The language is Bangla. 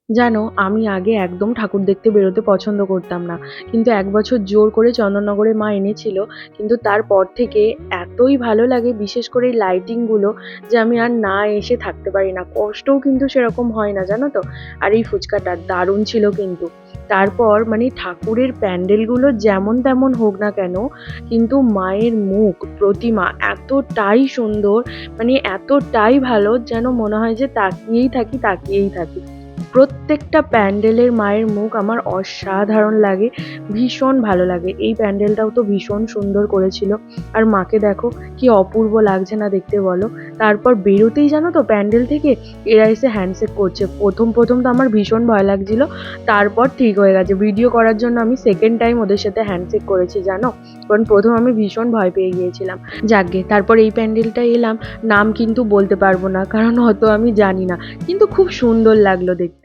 জানো, আমি আগে একদম ঠাকুর দেখতে বেরোতে পছন্দ করতাম না। কিন্তু এক বছর জোর করে চন্দননগরে মা এনেছিল। কিন্তু তারপর থেকে এতই ভালো লাগে, বিশেষ করে এই লাইটিং গুলো, যে আমি আর না এসে থাকতে পারি না। কষ্টও কিন্তু সেরকম হয় না, জানো তো। আর এই ফুচকাটা দারুণ ছিল কিন্তু। তারপর মানে ঠাকুরের প্যান্ডেল গুলো যেমন তেমন হোক না কেন, কিন্তু মায়ের মুখ প্রতিমা এতটাই সুন্দর, মানে এতটাই ভালো, যেন মনে হয় যে তাকিয়েই থাকি তাকিয়েই থাকি। প্রত্যেকটা প্যান্ডেলের মায়ের মুখ আমার অসাধারণ লাগে, ভীষণ ভালো লাগে। এই প্যান্ডেলটাও তো ভীষণ সুন্দর করেছিল। আর মাকে দেখো কি অপূর্ব লাগছে না দেখতে, বলো। তারপর বেরোতেই জানো তো প্যান্ডেল থেকে এরা এসে হ্যান্ডশেক করছে। প্রথম প্রথম তো আমার ভীষণ ভয় লাগছিল, তারপর ঠিক হয়ে গেছে। ভিডিও করার জন্য আমি সেকেন্ড টাইম ওদের সাথে হ্যান্ডশেক করেছি, জানো। কারণ প্রথম আমি ভীষণ ভয় পেয়ে গিয়েছিলাম। যাকগে, তারপর এই প্যান্ডেলটা এলাম। নাম কিন্তু বলতে পারবো না, কারণ অত আমি জানি না। কিন্তু খুব সুন্দর লাগলো দেখতে।